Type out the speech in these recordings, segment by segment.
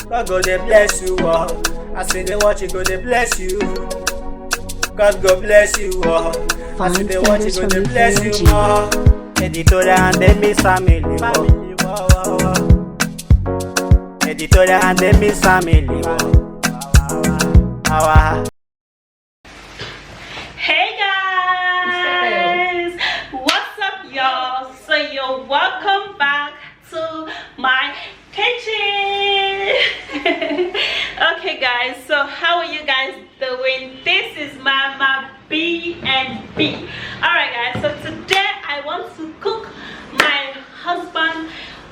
God go dey bless you all. As you dey watch, He go dey bless you. God go bless you all. As you dey watch, He go dey bless you more. Editorial and the Miss Family. Editorial and the Miss Family. Hey guys, what's up y'all? So you're welcome back to my kitchen. Okay guys, so how are you guys doing? This is Mama B and B. Alright guys, so today I want to cook my husband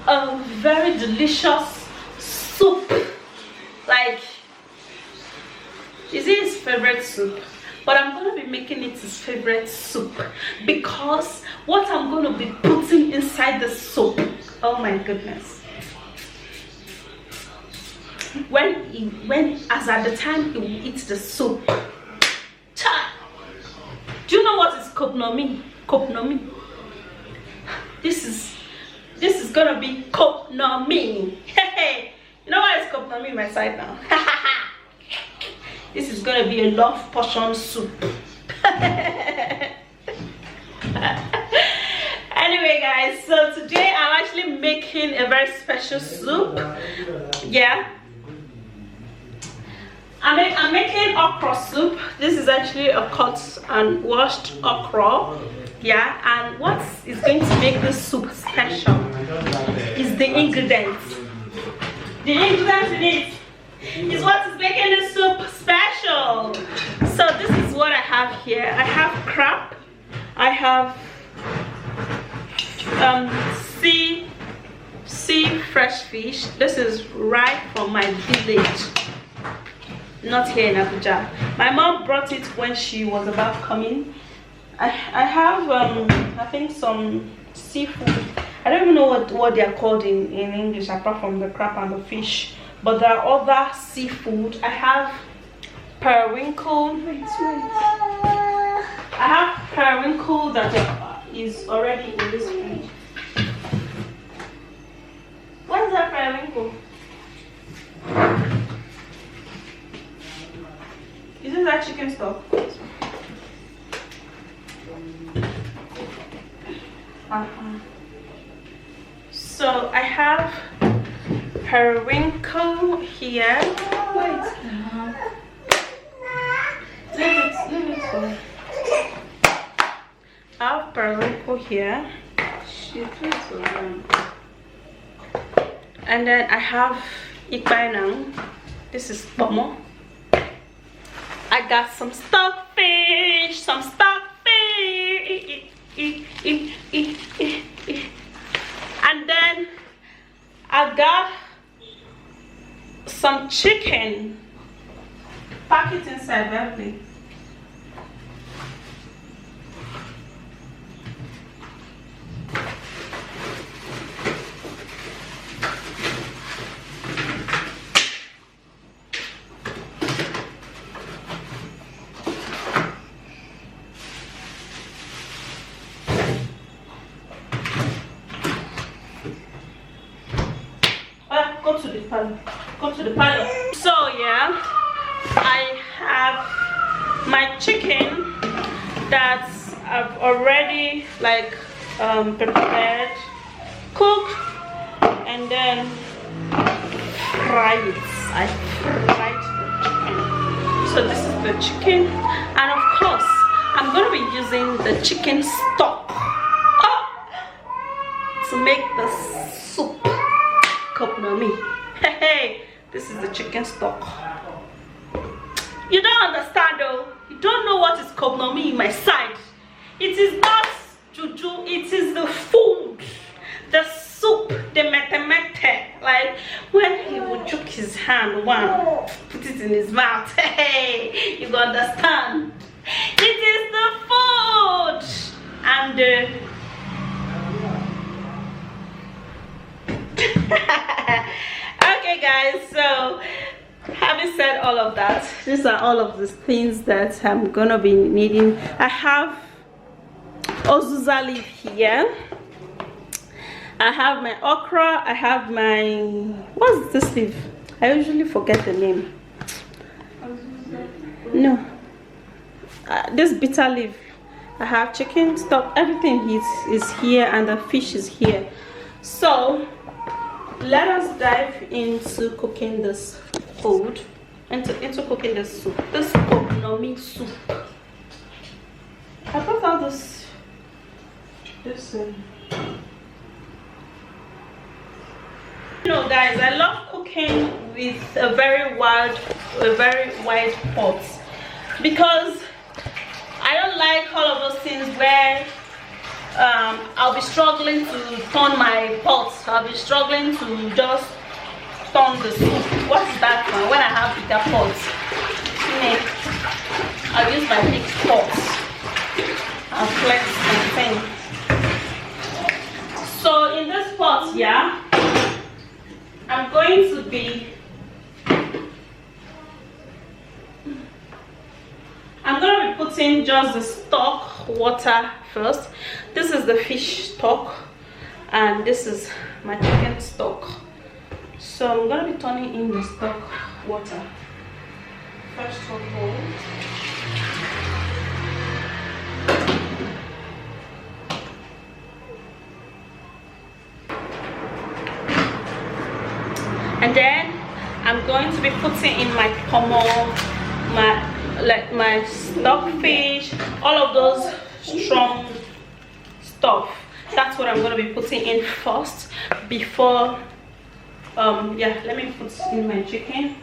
a very delicious soup. Like, is it his favorite soup? But I'm going to be making it his favorite soup because what I'm going to be putting inside the soup, oh my goodness, as at the time he will eat the soup, do you know what is kopnomi? Kopnomi. This is gonna be kopnomi. Hey, you know what is kopnomi in my side now? This is gonna be a love portion soup. Anyway guys, so today I'm actually making a very special soup. Yeah, I'm making okra soup. This is actually a cut and washed okra. Yeah, and what is going to make this soup special is the ingredients. The ingredients in it is what is making the soup special. So this is what I have here. I have crab. I have sea fresh fish. This is right from my village, not here in Abuja. My mom brought it when she was about coming. I have I think some seafood. I don't even know what they are called in English apart from the crab and the fish, but there are other seafood. I have periwinkle. I have periwinkle that is already in this fridge. What is that periwinkle? Is this that chicken stock? So I have periwinkle here. Wait. Leave it for. I have periwinkle here. And then I have ikbainang. This is pomo. I got some stockfish. And then I got some chicken. Pack it inside, baby. Go to the parlor. So yeah, I have my chicken that I've already prepared, cooked, and then fry it. I fried the chicken. So this is the chicken, and of course I'm gonna be using the chicken stock to make the soup. Kopnomi. Hey, this is the chicken stock. You don't understand though. You don't know what is kopnomi in my side. It is not juju, it is the food, the soup, the mete. Like when he would choke his hand, one, put it in his mouth. Hey, you understand? It is the food and the okay guys, so having said all of that, these are all of the things that I'm gonna be needing. I have ozuza leaf here. I have my okra. I have my, what's this leaf? I usually forget the name. No. This bitter leaf. I have chicken stock. Everything is here, and the fish is here. So let us dive into cooking this food, into cooking this soup. This kokonomi soup. I brought out this. You know, guys, I love cooking with a very wide pot, because I don't like all of those things where I'll be struggling to turn my pot. I'll be struggling to just turn the soup. What's that one? When I have bigger pots, I'll use my big pot and flex and things. So in this pot, yeah, I'm going to be putting just the stock water first. This is the fish stock, and this is my chicken stock. So I'm going to be turning in the stock water first of all. And then I'm going to be putting in my pomo, my stockfish, all of those strong stuff. That's what I'm going to be putting in first before yeah, let me put in my chicken.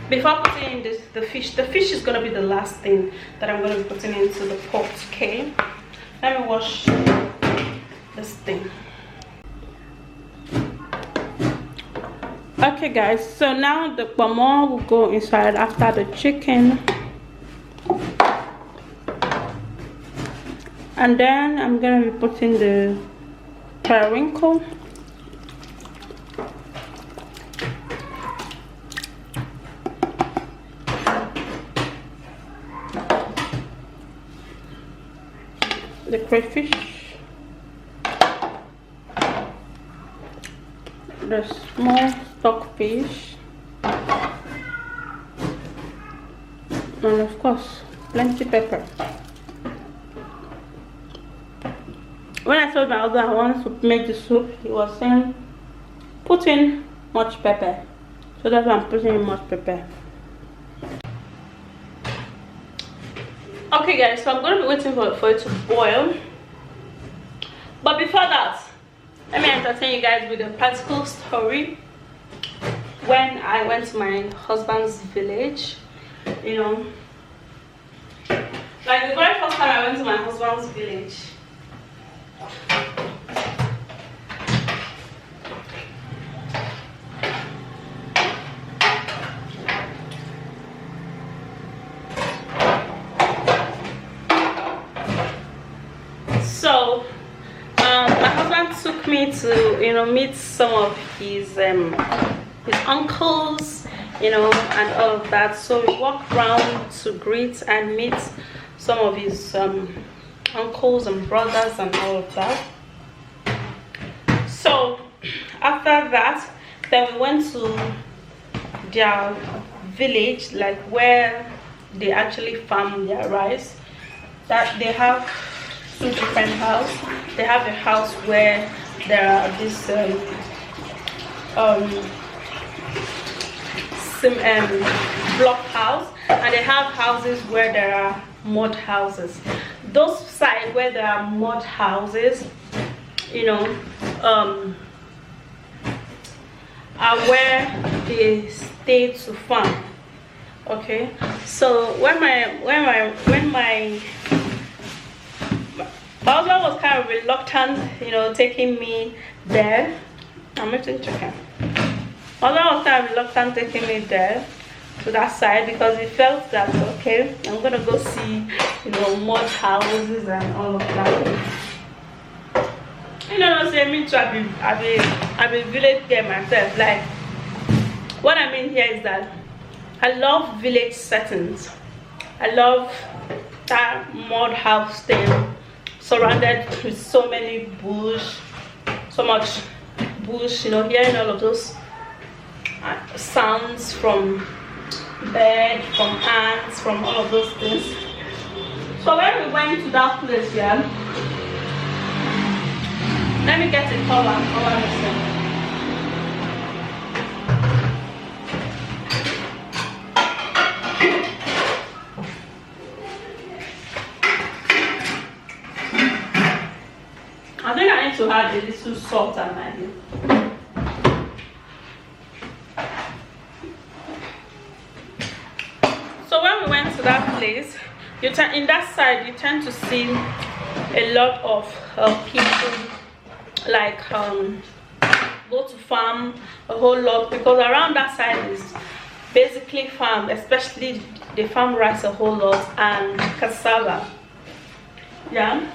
Before putting in the fish is going to be the last thing that I'm going to be putting into the pot. Okay, let me wash this thing. Okay guys, so now the pomo will go inside after the chicken, and then I'm gonna be putting the periwinkle, the crayfish, the small stockfish, and of course plenty pepper. When I told my husband I wanted to make the soup, he was saying put in much pepper, so that's why I'm putting in much pepper. Okay guys, so I'm going to be waiting for it to boil, but before that, let me entertain you guys with a practical story. When I went to my husband's village, you know, like the very first time I went to my husband's village, so my husband took me to, you know, meet some of his uncles, you know, and all of that. So we walked around to greet and meet some of his uncles and brothers and all of that. So after that, then we went to their village, like where they actually farm their rice. That they have two different houses. They have a house where there are this block house, and they have houses where there are mud houses. Those sides where there are mud houses, you know, are where they stay to farm. Okay, so when my husband was kind of reluctant, you know, taking me there. I'm eating chicken. My husband was kind of reluctant taking me there to that side, because he felt that, okay, I'm gonna go see, you know, mud houses and all of that. You know what I'm saying? Me too, I've been village girl myself. Like, what I mean here is that I love village settings. I love that mud house thing, surrounded with so many bush, so much bush, you know, hearing all of those sounds from bed, from ants, from all of those things. So when we went to that place, yeah, let me get a cover and cover this thing. I think I need to add a little salt and maggi. So when we went to that place, in that side you tend to see a lot of people like go to farm a whole lot, because around that side is basically farm, especially they farm rice a whole lot and cassava. Yeah.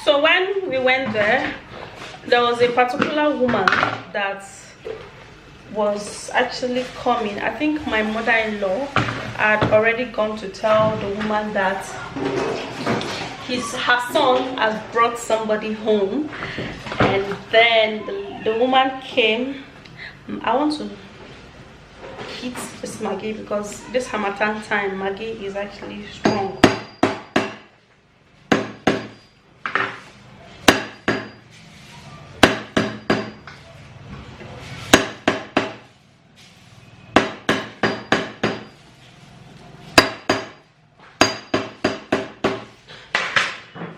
So when we went there was a particular woman that was actually coming. I think my mother-in-law had already gone to tell the woman that her son has brought somebody home, and then the woman came. I want to heat this Maggi because this Harmattan time Maggi is actually strong.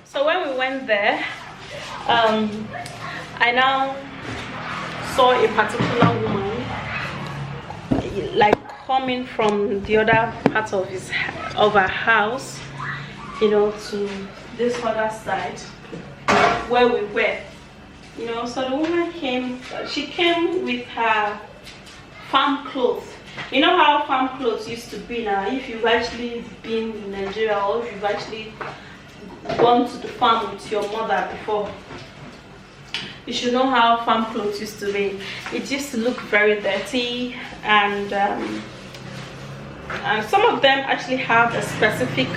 So when we went there, I now saw a particular woman like coming from the other part of our house, you know, to this other side where we were, you know. So the woman came, she came with her farm clothes. You know how farm clothes used to be now. If you've actually been in Nigeria, or if you've actually gone to the farm with your mother before, you should know how farm clothes used to be. It used to look very dirty, and some of them actually have a specific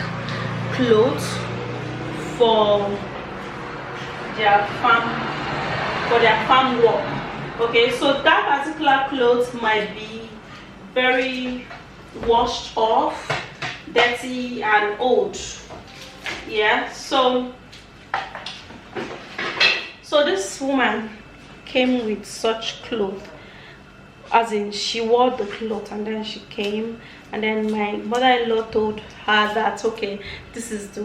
clothes for their farm work. Okay, so that particular clothes might be very washed off, dirty and old. Yeah, so this woman came with such clothes, as in she wore the clothes, and then she came, and then my mother-in-law told her that, okay, this is the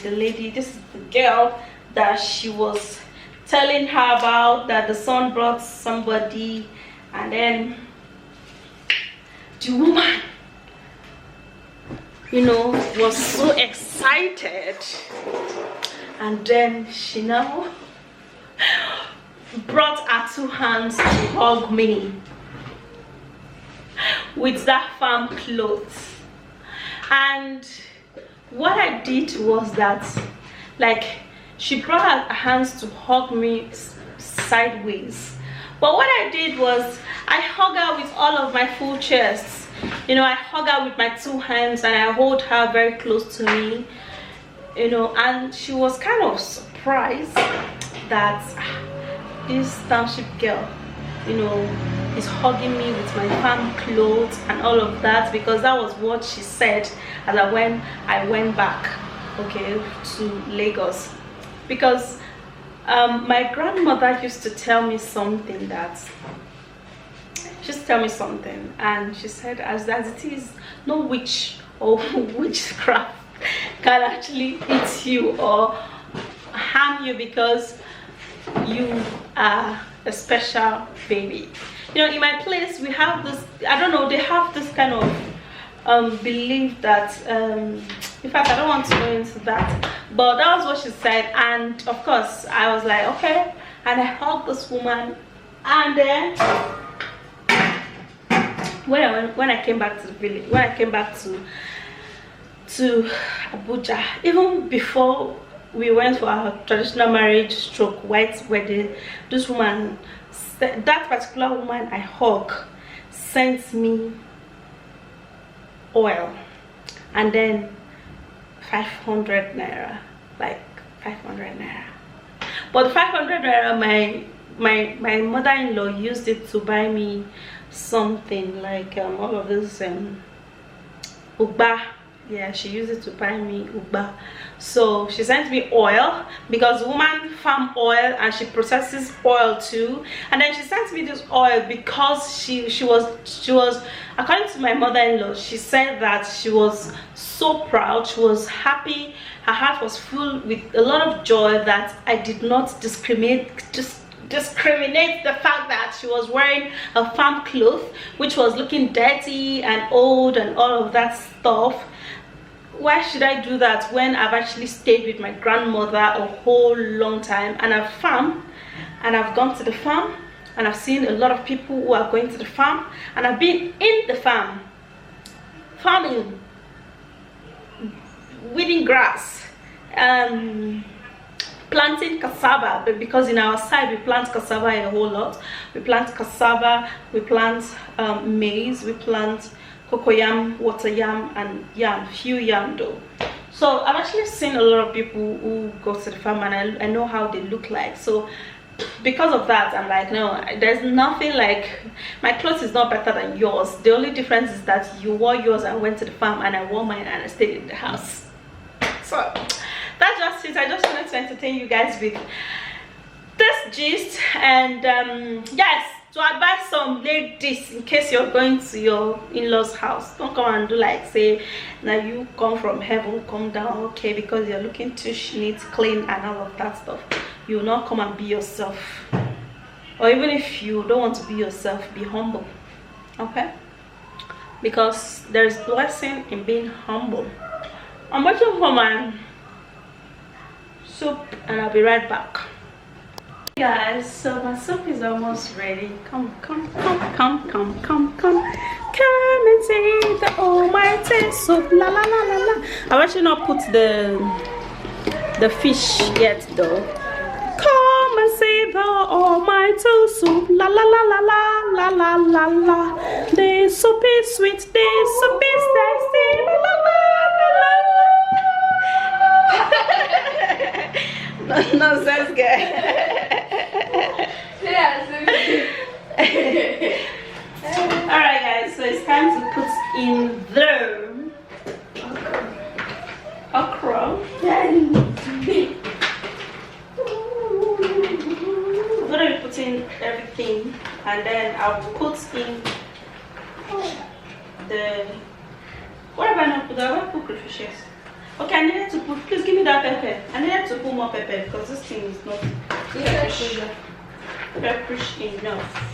lady, this is the girl that she was telling her about, that the son brought somebody. And then the woman, you know, was so excited, and then she now brought her 2 hands to hug me with that farm clothes. And what I did was that, like, she brought her hands to hug me sideways, but what I did was I hug her with all of my full chest. You know, I hug her with my 2 hands, and I hold her very close to me, you know. And she was kind of surprised that this township girl, you know, is hugging me with my farm clothes and all of that, because that was what she said as I went back, okay, to Lagos. Because my grandmother used to tell me something, and she said, as it is, no witch or witchcraft can actually eat you or harm you, because you are a special baby. You know, in my place we have this, I don't know, they have this kind of belief that in fact I don't want to go into that, but that was what she said. And of course I was like, okay, and I hugged this woman. And then when I came back to the village, when I came back to Abuja, even before we went for our traditional marriage stroke white wedding, this woman, that particular woman I hug, sent me oil, and then 500 naira, like 500 naira. But the 500 naira, my mother-in-law used it to buy me something like all of this ugba. Yeah, she used it to buy me ugba. So she sent me oil, because woman farm oil and she processes oil too. And then she sent me this oil because she was, according to my mother-in-law, she said that she was so proud, she was happy, her heart was full with a lot of joy that I did not discriminate the fact that she was wearing a farm cloth which was looking dirty and old and all of that stuff. Why should I do that when I've actually stayed with my grandmother a whole long time, and I've farmed and I've gone to the farm and I've seen a lot of people who are going to the farm, and I've been in the farm farming, weeding grass, planting cassava, because in our side we plant cassava a whole lot. We plant cassava, we plant maize, we plant cocoyam, water yam, and yam, few yam though. So I've actually seen a lot of people who go to the farm, and I know how they look like. So because of that, I'm like, no, there's nothing like, my clothes is not better than yours. The only difference is that you wore yours and went to the farm, and I wore mine and I stayed in the house. So that's just it. I just wanted to entertain you guys with this gist. And yes, to advise some ladies, in case you're going to your in-laws house, don't come and do like say now you come from heaven come down, okay, because you're looking too neat, clean and all of that stuff. You will not come and be yourself. Or even if you don't want to be yourself, be humble, okay, because there's blessing in being humble. I'm waiting for my soup and I'll be right back. Guys, so my soup is almost ready. Come and see the almighty soup. La la la la la. I've actually not put the fish yet though. Come and see the almighty soup. La la la la la la la la la. The soup is sweet, the soup is tasty. La la la la la. Nonsense, guy. Alright guys, so it's time to put in the okra. I'm gonna be putting everything, and then I'll put in the, what have I not put? I want to put crayfishes. Okay, I needed to put, please give me that pepper. I needed to put more pepper because this thing is not pepperish enough.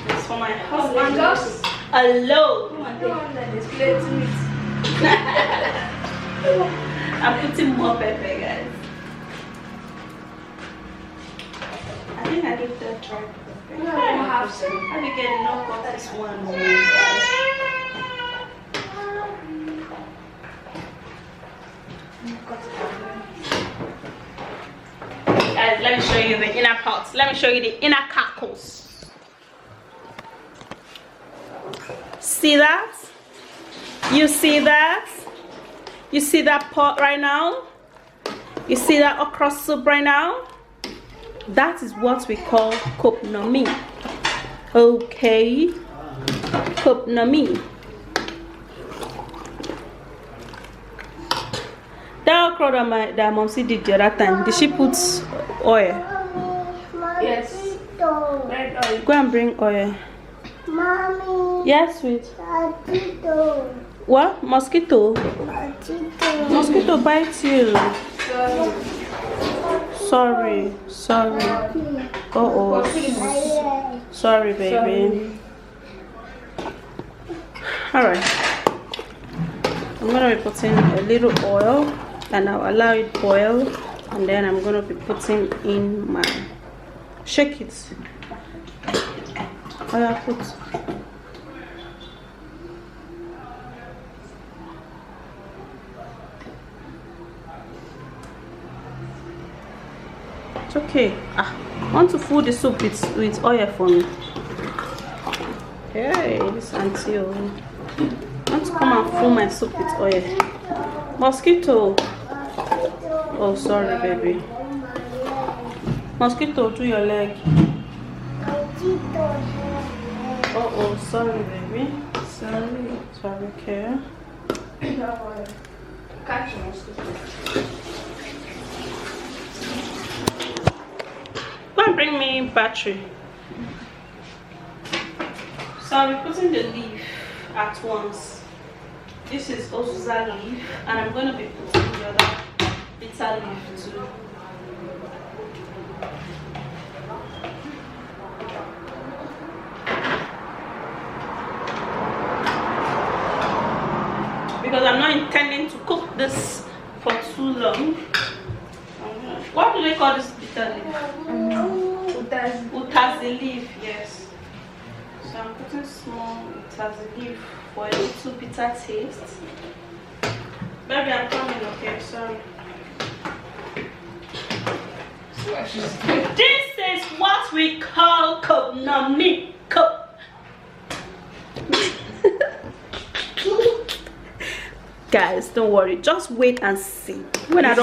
It's for my husband alone. I'm putting more pepper, guys. I think I need that dry pepper. No, I have to. How do you get enough of this one? Guys, let me show you the inner parts. Let me show you the inner cackles. See that? You see that? You see that pot right now? You see that okra soup right now? That is what we call kopnomi. Okay, kopnomi. That okra that Momsi did the other time, did she put oil? Yes. Red oil. Go and bring oil. Mommy. Yes, sweet. Mosquito. What? Mosquito? Mosquito. Mosquito bites you. Sorry. Sorry. Oh. Sorry, baby. Alright. I'm gonna be putting a little oil and I'll allow it boil, and then I'm gonna be putting in my, shake it. Oh yeah, put. It's okay. I want to fill the soup with oil for me. Hey, this auntie. I want to come and fill my soup with oil. Mosquito. Oh, sorry, baby. Mosquito to your leg. Oh, sorry, baby. Sorry. Okay. Catch a mosquito. Go and bring me battery. So I'm putting the leaf at once. This is Osuza leaf, and I'm going to be putting the other bitter leaf too. Because I'm not intending to cook this for too long. What do they call this bitter leaf? Utazi leaf, yes. So I'm putting small utazi leaf for a little bitter taste. Baby, I'm coming, okay? Sorry. This is what we call kopnomi. Guys, don't worry, just wait and see. When I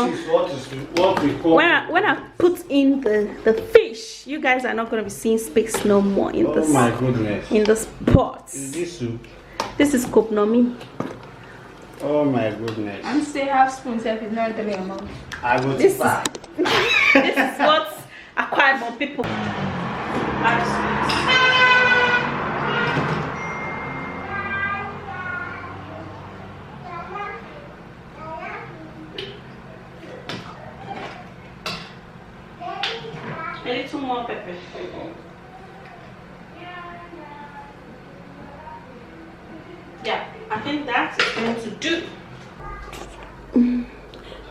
put in the fish, you guys are not going to be seeing space no more in this. Oh my goodness! In this pot. Is this soup? This is kopnomi. Oh my goodness! And say half spoon if it's not the amount. I will this back. This is what acquired more people. A little more pepper. Yeah, I think that's going to do.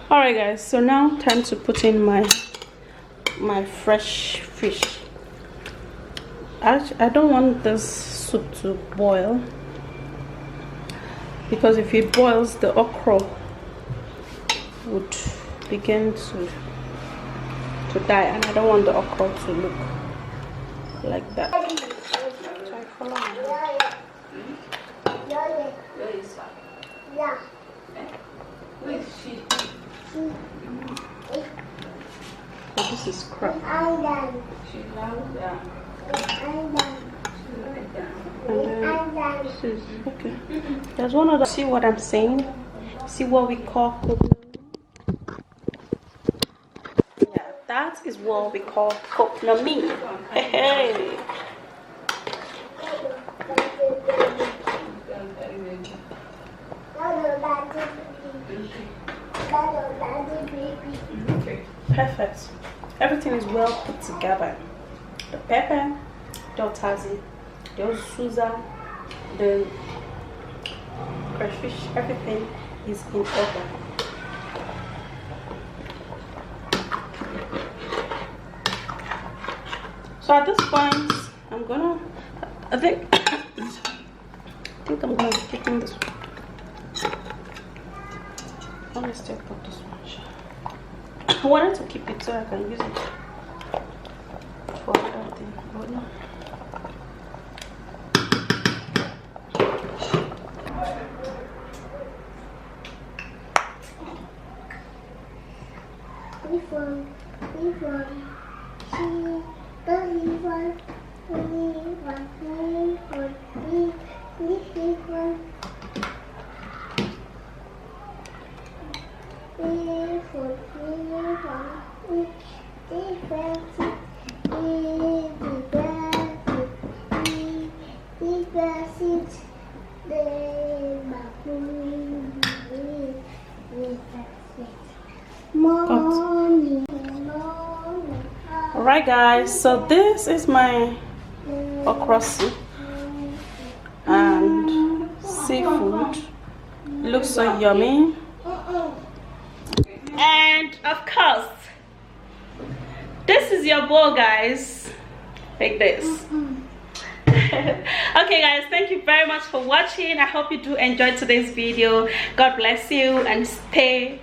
Alright guys, so now time to put in my fresh fish. I don't want this soup to boil, because if it boils, the okra would begin to die, and I don't want the okra to look like that. Oh, this is crap. This is okay. There's one other. See what I'm saying? See what we call kopnomi? Yeah, that is what we call kopnomi. Hey. Perfect. Everything is well put together. The pepper, the otazi, the osuza, the crayfish, everything is in order. So at this point, I think I'm gonna be keeping this one. Let me still put this one. I wanted to keep it so I can use it for other things, but no. Alright guys, so this is my okra soup and seafood. Looks so yummy. And of course, this is your bowl, guys. Like this. Okay guys, thank you very much for watching. I hope you do enjoy today's video. God bless you and stay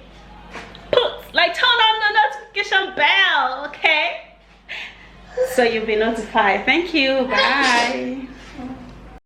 put. Like, turn on the notification notification bell, okay? So you'll be notified. Thank you. Bye.